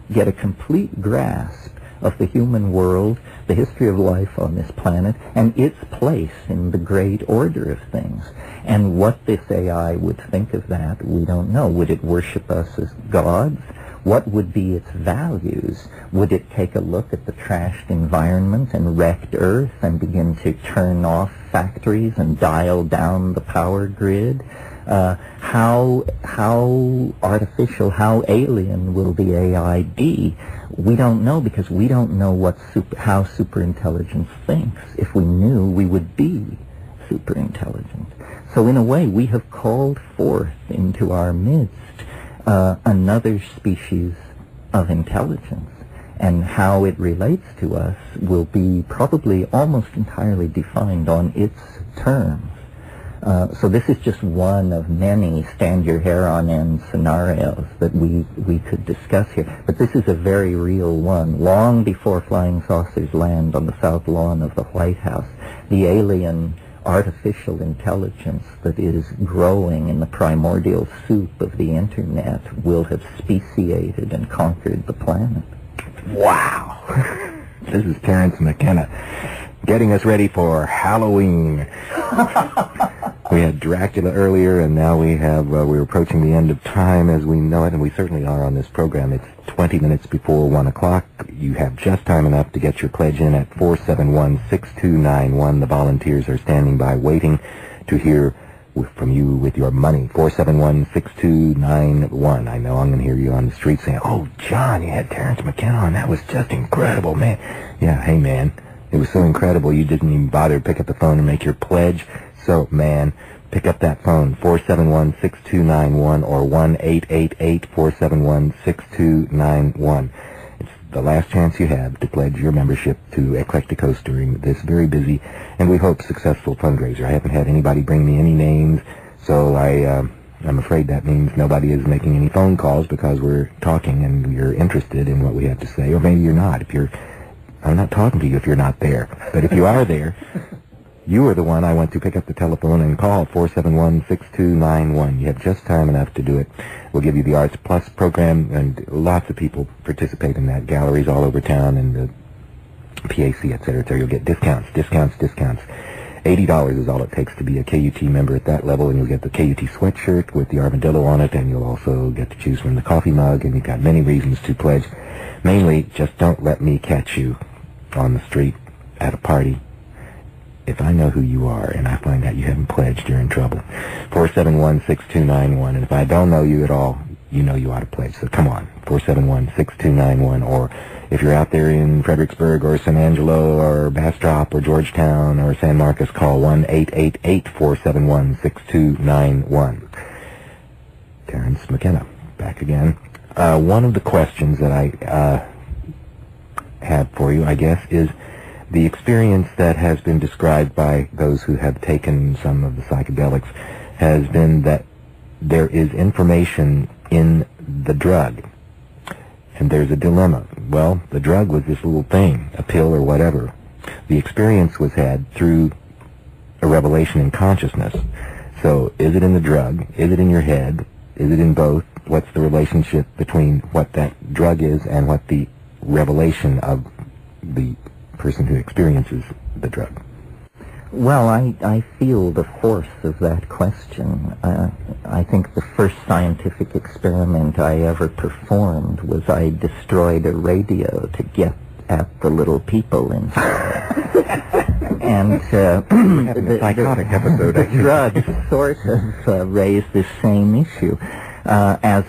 get a complete grasp of the human world, the history of life on this planet, and its place in the great order of things. And what this AI would think of that, we don't know. Would it worship us as gods? What would be its values? Would it take a look at the trashed environment and wrecked Earth and begin to turn off factories and dial down the power grid? How artificial, how alien will the AI be? We don't know, because we don't know how superintelligence thinks. If we knew, we would be superintelligent. So in a way, we have called forth into our midst another species of intelligence, and how it relates to us will be probably almost entirely defined on its terms. So this is just one of many stand-your-hair-on-end scenarios that we could discuss here. But this is a very real one. Long before flying saucers land on the south lawn of the White House, the alien artificial intelligence that is growing in the primordial soup of the Internet will have speciated and conquered the planet. Wow. This is Terence McKenna getting us ready for Halloween. We had Dracula earlier, and now we're approaching the end of time as we know it, and we certainly are on this program. It's 20 minutes before 1 o'clock. You have just time enough to get your pledge in at 471-6291. The volunteers are standing by waiting to hear from you with your money. 471-6291. I know I'm going to hear you on the street saying, "Oh, John, you had Terence McKenna on. That was just incredible, man." Yeah, hey, man. It was so incredible you didn't even bother to pick up the phone and make your pledge. So, man, pick up that phone, 471-6291 or 1-888-471-6291. It's the last chance you have to pledge your membership to Eclecticos during this very busy and we hope successful fundraiser. I haven't had anybody bring me any names, so I'm afraid that means nobody is making any phone calls because we're talking and you're interested in what we have to say, or maybe you're not. I'm not talking to you if you're not there, but if you are there, you are the one I want to pick up the telephone and call 471-6291. You have just time enough to do it. We'll give you the Arts Plus program, and lots of people participate in that. Galleries all over town and the PAC, etc. So you'll get discounts. $80 is all it takes to be a KUT member at that level, and you'll get the KUT sweatshirt with the armadillo on it, and you'll also get to choose from the coffee mug, and you've got many reasons to pledge. Mainly, just don't let me catch you on the street at a party. If I know who you are and I find out you haven't pledged, you're in trouble. 471-6291. And if I don't know you at all, you know you ought to pledge. So come on, 471-6291. Or if you're out there in Fredericksburg or San Angelo or Bastrop or Georgetown or San Marcos, call 1-888-471-6291. Terence McKenna, back again. One of the questions that I have for you, I guess, is the experience that has been described by those who have taken some of the psychedelics has been that there is information in the drug, and there's a dilemma. Well, the drug was this little thing, a pill or whatever. The experience was had through a revelation in consciousness. So is it in the drug? Is it in your head? Is it in both? What's the relationship between what that drug is and what the revelation of the person who experiences the drug? Well, I feel the force of that question. I think the first scientific experiment I ever performed was I destroyed a radio to get at the little people inside. And the psychotic episode. The drug sort of raised this same issue. As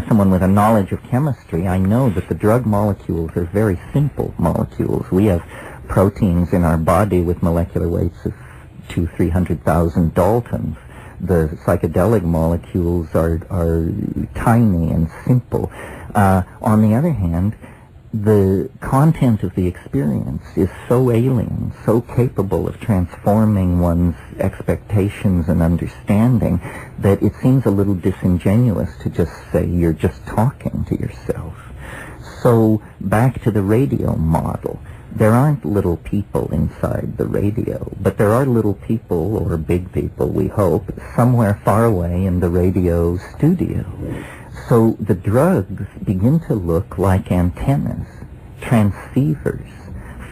someone with a knowledge of chemistry, I know that the drug molecules are very simple molecules. We have proteins in our body with molecular weights of 200,000-300,000 Daltons. The psychedelic molecules are tiny and simple. On the other hand, the content of the experience is so alien, so capable of transforming one's expectations and understanding that it seems a little disingenuous to just say you're just talking to yourself. So back to the radio model. There aren't little people inside the radio, but there are little people, or big people, we hope, somewhere far away in the radio studio. So the drugs begin to look like antennas, transceivers,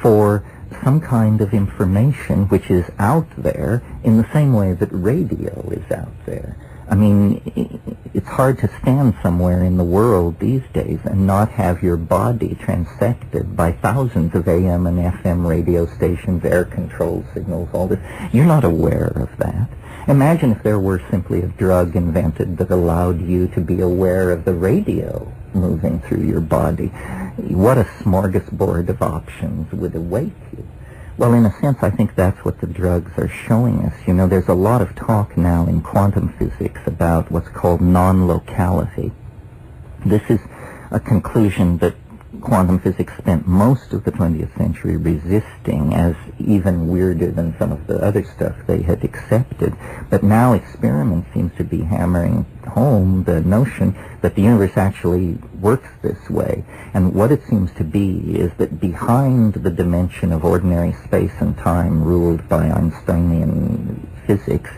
for some kind of information which is out there in the same way that radio is out there. I mean, it's hard to stand somewhere in the world these days and not have your body transected by thousands of AM and FM radio stations, air-controlled signals, all this. You're not aware of that. Imagine if there were simply a drug invented that allowed you to be aware of the radio moving through your body. What a smorgasbord of options would await you. Well, in a sense, I think that's what the drugs are showing us. You know, there's a lot of talk now in quantum physics about what's called non-locality. This is a conclusion that quantum physics spent most of the 20th century resisting as even weirder than some of the other stuff they had accepted. But now experiment seems to be hammering home the notion that the universe actually works this way. And what it seems to be is that behind the dimension of ordinary space and time ruled by Einsteinian physics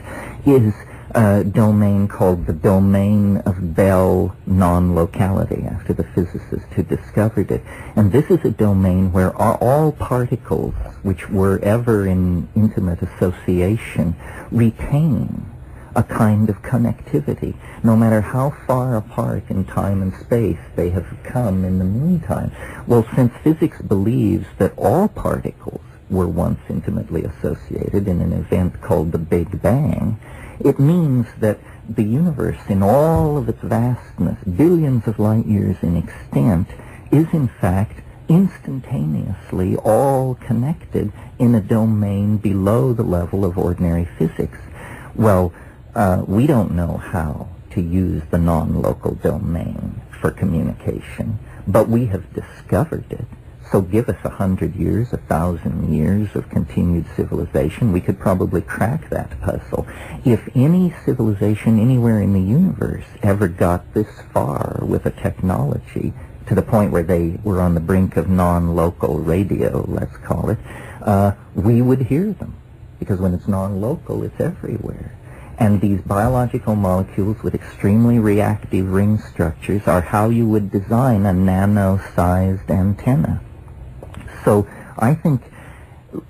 is a domain called the domain of Bell non-locality, after the physicist who discovered it. And this is a domain where all particles which were ever in intimate association retain a kind of connectivity, no matter how far apart in time and space they have come in the meantime. Well, since physics believes that all particles were once intimately associated in an event called the Big Bang, it means that the universe, in all of its vastness, billions of light years in extent, is in fact instantaneously all connected in a domain below the level of ordinary physics. Well, we don't know how to use the non-local domain for communication, but we have discovered it. So give us 100 years, 1,000 years of continued civilization, we could probably crack that puzzle. If any civilization anywhere in the universe ever got this far with a technology to the point where they were on the brink of non-local radio, let's call it, we would hear them. Because when it's non-local, it's everywhere. And these biological molecules with extremely reactive ring structures are how you would design a nano-sized antenna. So I think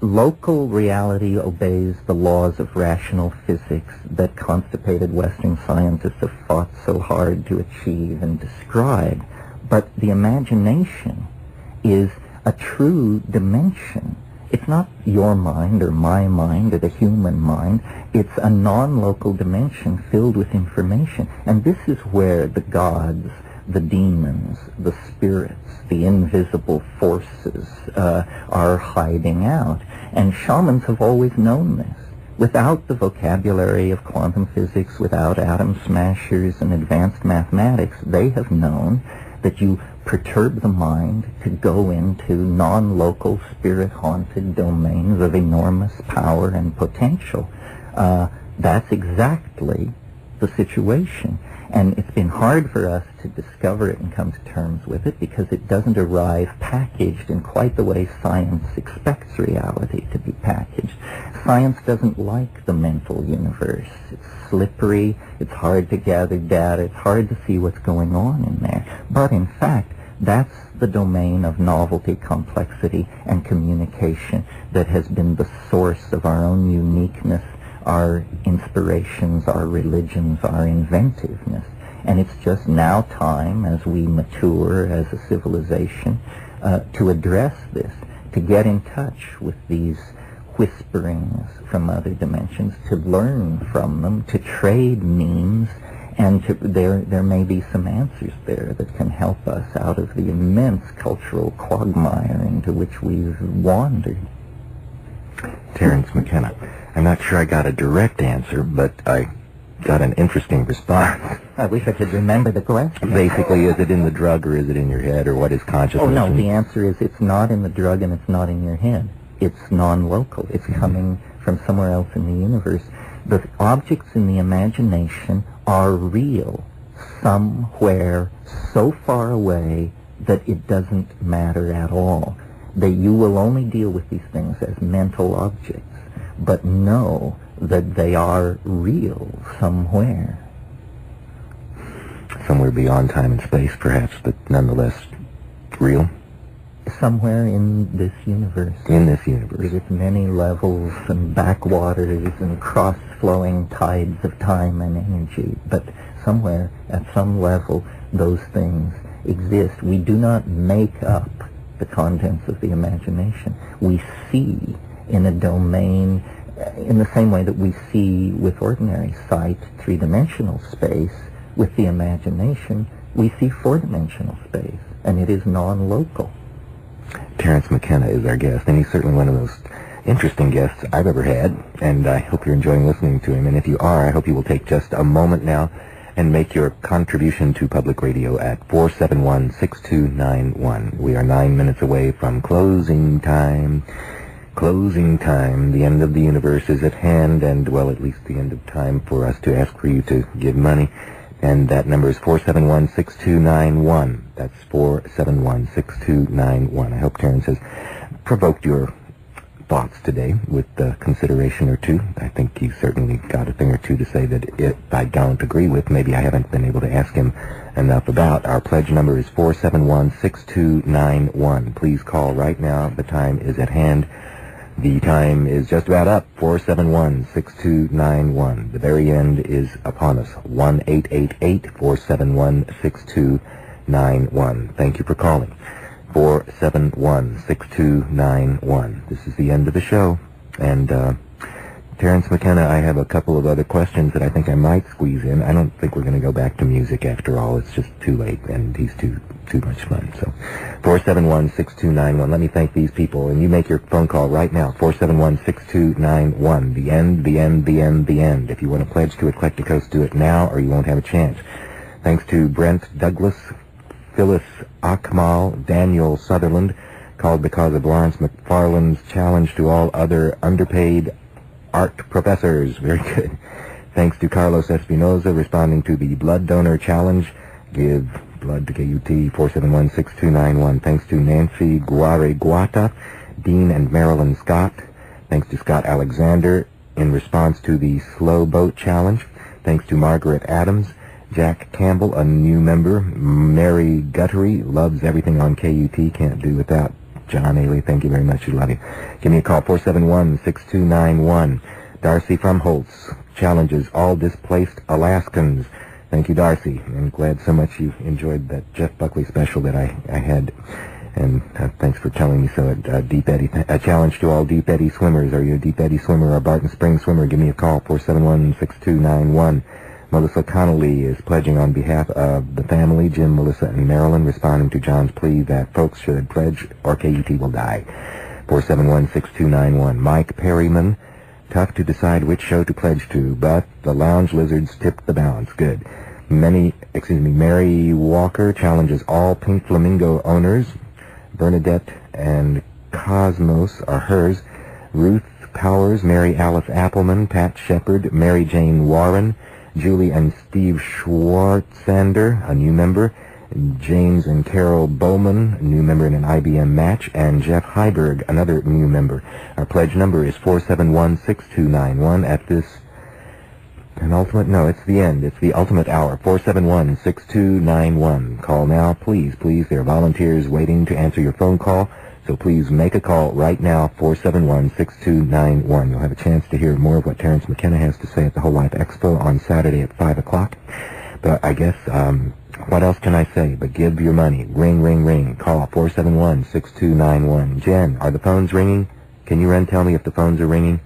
local reality obeys the laws of rational physics that constipated Western scientists have fought so hard to achieve and describe. But the imagination is a true dimension. It's not your mind or my mind or the human mind. It's a non-local dimension filled with information. And this is where the gods, the demons, the spirits, the invisible forces are hiding out. And shamans have always known this. Without the vocabulary of quantum physics, without atom smashers and advanced mathematics, they have known that you perturb the mind to go into non-local, spirit-haunted domains of enormous power and potential. That's exactly the situation. And it's been hard for us to discover it and come to terms with it because it doesn't arrive packaged in quite the way science expects reality to be packaged. Science doesn't like the mental universe. It's slippery, it's hard to gather data, it's hard to see what's going on in there. But in fact, that's the domain of novelty, complexity, and communication that has been the source of our own uniqueness, our inspirations, our religions, our inventiveness. And it's just now time, as we mature as a civilization, to address this, to get in touch with these whisperings from other dimensions, to learn from them, to trade memes, and there may be some answers there that can help us out of the immense cultural quagmire into which we've wandered. Terence McKenna. I'm not sure I got a direct answer, but I got an interesting response. I wish I could remember the question. Basically, is it in the drug or is it in your head, or what is consciousness? Oh, no, the answer is it's not in the drug and it's not in your head. It's non-local. It's coming from somewhere else in the universe. The objects in the imagination are real somewhere so far away that it doesn't matter at all. That you will only deal with these things as mental objects, but know that they are real somewhere. Somewhere beyond time and space, perhaps, but nonetheless real? Somewhere in this universe. In this universe. With its many levels and backwaters and cross-flowing tides of time and energy. But somewhere, at some level, those things exist. We do not make up the contents of the imagination. We see in a domain in the same way that we see with ordinary sight three-dimensional space. With the imagination, we see four-dimensional space, and it is non-local. Terence McKenna is our guest, and he's certainly one of those interesting guests I've ever had, and I hope you're enjoying listening to him. And if you are, I hope you will take just a moment now and make your contribution to public radio at 471-6291. We are 9 minutes away from closing time. Closing time. The end of the universe is at hand, and, well, at least the end of time for us to ask for you to give money. And that number is 471-6291. That's 471-6291. I hope Terence has provoked your thoughts today with a consideration or two. I think he certainly got a thing or two to say that I don't agree with. Maybe I haven't been able to ask him enough about. Our pledge number is 471-6291. Please call right now. The time is at hand. The time is just about up. 471-6291. The very end is upon us. 1-888-471-6291. Thank you for calling. 471-6291. This is the end of the show. And Terence McKenna, I have a couple of other questions that I think I might squeeze in. I don't think we're going to go back to music after all. It's just too late, and he's too much fun. So 471-6291. Let me thank these people. And you make your phone call right now. 471-6291. The end, the end, the end, the end. If you want to pledge to Eclecticos, do it now or you won't have a chance. Thanks to Brent Douglas, Phyllis Akmal, Daniel Sutherland, called because of Lawrence McFarlane's challenge to all other underpaid art professors. Very good. Thanks to Carlos Espinoza, responding to the blood donor challenge. Give blood to KUT, 471-6291. Thanks to Nancy Guareguata, Dean and Marilyn Scott. Thanks to Scott Alexander in response to the slow boat challenge. Thanks to Margaret Adams. Jack Campbell, a new member. Mary Guttery, loves everything on KUT, can't do without. John Ailey, thank you very much, we love you. Give me a call, 471-6291. Darcy from Holtz challenges all displaced Alaskans. Thank you, Darcy. I'm glad so much you enjoyed that Jeff Buckley special that I had. And thanks for telling me so. Deep Eddy, a challenge to all Deep Eddy swimmers. Are you a Deep Eddy swimmer or a Barton Springs swimmer? Give me a call, 471-6291. Melissa Connolly is pledging on behalf of the family, Jim, Melissa, and Marilyn, responding to John's plea that folks should pledge or KUT will die. 471-6291. Mike Perryman, tough to decide which show to pledge to, but the Lounge Lizards tipped the balance. Good. Mary Walker challenges all Pink Flamingo owners. Bernadette and Cosmos are hers. Ruth Powers, Mary Alice Appleman, Pat Shepard, Mary Jane Warren, Julie and Steve Schwartzander, a new member, James and Carroll Bowman, a new member in an IBM match, and Jeff Heiberg, another new member. Our pledge number is 471-6291 at this penultimate, no, it's the end, it's the ultimate hour, 471-6291. Call now, please, please. There are volunteers waiting to answer your phone call. So please make a call right now, 471-6291. You'll have a chance to hear more of what Terence McKenna has to say at the Whole Life Expo on Saturday at 5 o'clock. But I guess, what else can I say? But give your money. Ring, ring, ring. Call 471-6291. Jen, are the phones ringing? Can you tell me if the phones are ringing?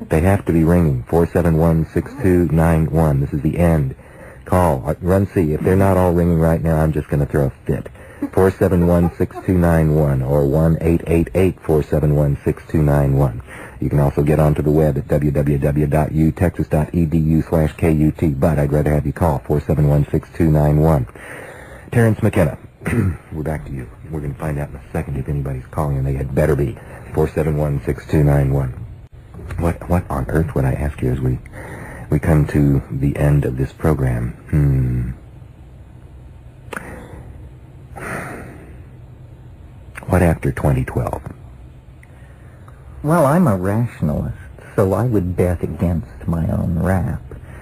They have to be ringing. 471-6291. This is the end. Call. Run see. If they're not all ringing right now, I'm just going to throw a fit. 471-6291 or 1-888-471-6291. You can also get onto the web at www.utexas.edu/KUT, but I'd rather have you call 471-6291. Terence McKenna, we're back to you. We're going to find out in a second if anybody's calling, and they had better be. 471-6291. What on earth would I ask you as we come to the end of this program? What after 2012? Well, I'm a rationalist, so I would bet against my own rap.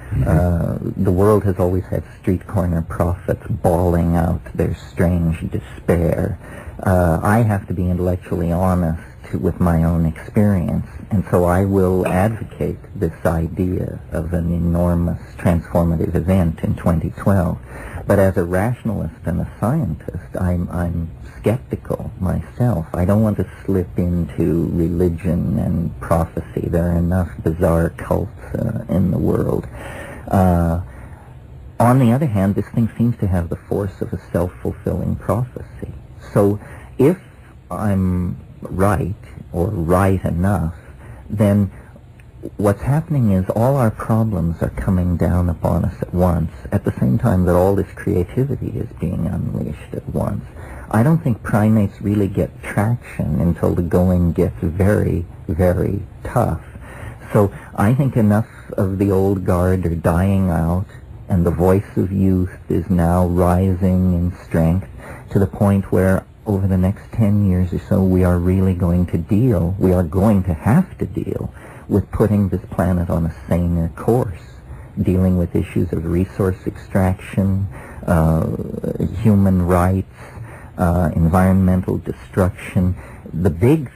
Mm-hmm. The world has always had street corner prophets bawling out their strange despair. I have to be intellectually honest with my own experience, and so I will advocate this idea of an enormous transformative event in 2012. But as a rationalist and a scientist, I'm skeptical myself. I don't want to slip into religion and prophecy. There are enough bizarre cults in the world. On the other hand, this thing seems to have the force of a self-fulfilling prophecy. So if I'm right, or right enough, then what's happening is all our problems are coming down upon us at once, at the same time that all this creativity is being unleashed at once. I don't think primates really get traction until the going gets very, very tough. So I think enough of the old guard are dying out, and the voice of youth is now rising in strength to the point where over the next 10 years or so we are really going to have to deal with putting this planet on a saner course, dealing with issues of resource extraction, human rights, environmental destruction. The big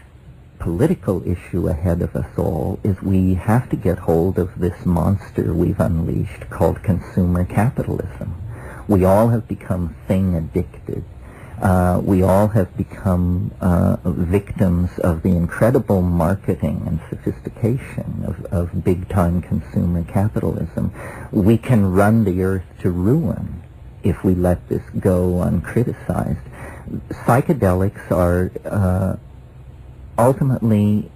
political issue ahead of us all is we have to get hold of this monster we've unleashed called consumer capitalism. We all have become thing addicted. We all have become victims of the incredible marketing and sophistication of big-time consumer capitalism. We can run the earth to ruin if we let this go uncriticized. Psychedelics are ultimately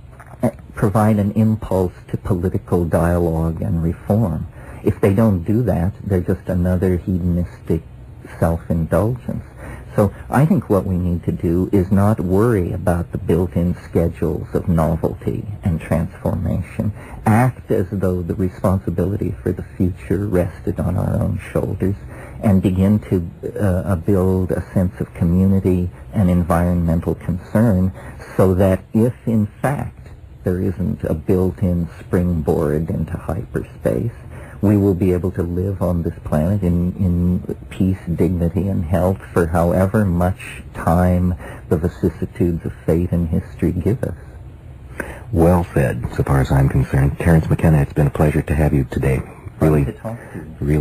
provide an impulse to political dialogue and reform. If they don't do that, they're just another hedonistic self-indulgence. So I think what we need to do is not worry about the built-in schedules of novelty and transformation. Act as though the responsibility for the future rested on our own shoulders, and begin to build a sense of community and environmental concern, so that if in fact there isn't a built-in springboard into hyperspace, we will be able to live on this planet in peace, dignity, and health for however much time the vicissitudes of fate and history give us. Well said, so far as I'm concerned. Terence McKenna, it's been a pleasure to have you today. Really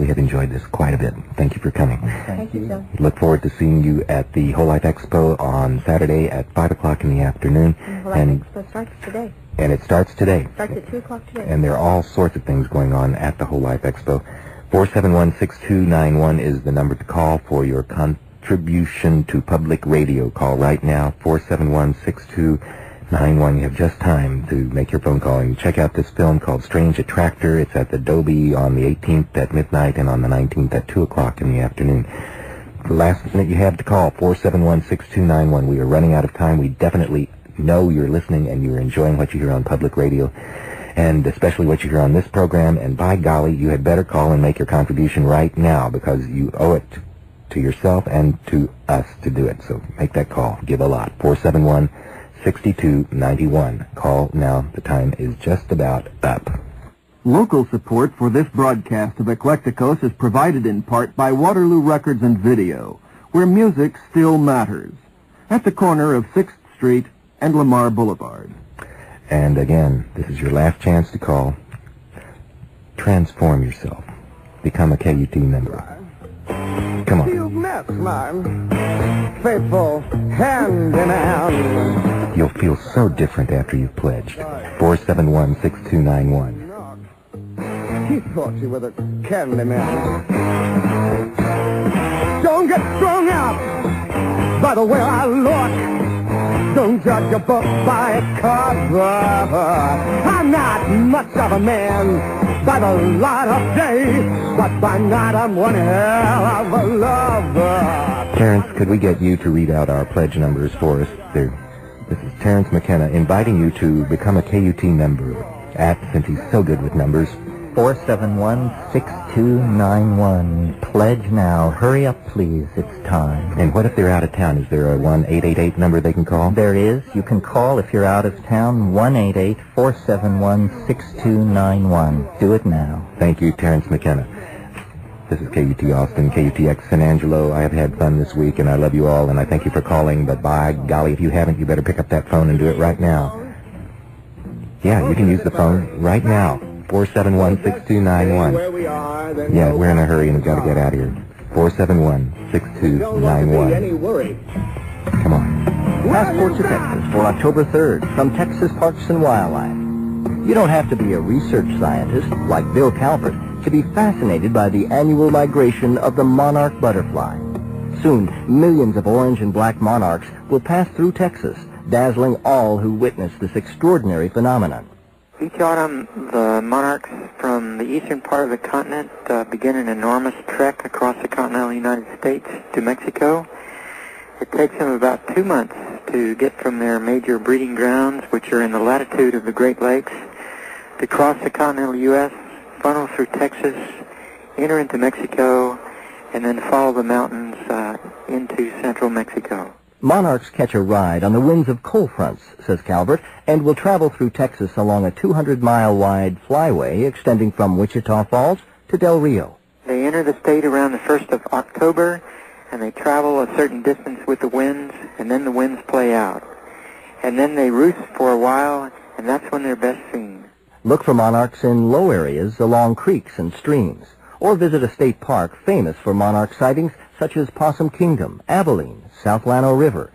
have enjoyed this quite a bit. Thank you for coming. Thank you, Joe. Look forward to seeing you at the Whole Life Expo on Saturday at 5 o'clock in the afternoon. And the Whole Life Expo starts today. And it starts today. Starts at 2 o'clock today. And there are all sorts of things going on at the Whole Life Expo. 471-6291 is the number to call for your contribution to public radio. Call right now, 471-6291. You have just time to make your phone call. And check out this film called Strange Attractor. It's at the Dolby on the 18th at midnight and on the 19th at 2 o'clock in the afternoon. The last minute you have to call, 471-6291. We are running out of time. We definitely know you're listening and you're enjoying what you hear on public radio, and especially what you hear on this program, and by golly, you had better call and make your contribution right now, because you owe it to yourself and to us to do it. So make that call. Give a lot. 471-6291. Call now. The time is just about up. Local support for this broadcast of Eclecticos is provided in part by Waterloo Records and Video, where music still matters, at the corner of 6th Street and Lamar Boulevard. And again, this is your last chance to call. Transform yourself. Become a KUT member. Come on. You've met my faithful hand in hand. You'll feel so different after you've pledged. 471-6291. He thought you were the candy man. Don't get strung out by the way I look. Don't judge a book by its cover. I'm not much of a man by the light of day, but by night I'm one hell of a lover. Terence, could we get you to read out our pledge numbers for us? This is Terence McKenna inviting you to become a KUT member at, since he's so good with numbers, 471-6291. Pledge now. Hurry up, please. It's time. And what if they're out of town? Is there a 1-888 number they can call? There is. You can call if you're out of town. 1-888-471-6291. Do it now. Thank you, Terence McKenna. This is KUT Austin, KUTX San Angelo. I have had fun this week, and I love you all, and I thank you for calling. But by golly, if you haven't, you better pick up that phone and do it right now. Yeah, you can use the phone right now. 471-6291. Yeah, we're in a hurry and we've got to get out of here. 471-6291. Come on. Passport to Texas for October 3rd from Texas Parks and Wildlife. You don't have to be a research scientist like Bill Calvert to be fascinated by the annual migration of the monarch butterfly. Soon, millions of orange and black monarchs will pass through Texas, dazzling all who witness this extraordinary phenomenon. Each autumn, the monarchs from the eastern part of the continent begin an enormous trek across the continental United States to Mexico. It takes them about 2 months to get from their major breeding grounds, which are in the latitude of the Great Lakes, to cross the continental U.S., funnel through Texas, enter into Mexico, and then follow the mountains into central Mexico. Monarchs catch a ride on the winds of cold fronts, says Calvert, and will travel through Texas along a 200-mile-wide flyway extending from Wichita Falls to Del Rio. They enter the state around the 1st of October, and they travel a certain distance with the winds, and then the winds play out. And then they roost for a while, and that's when they're best seen. Look for monarchs in low areas along creeks and streams, or visit a state park famous for monarch sightings such as Possum Kingdom, Abilene, South Llano River,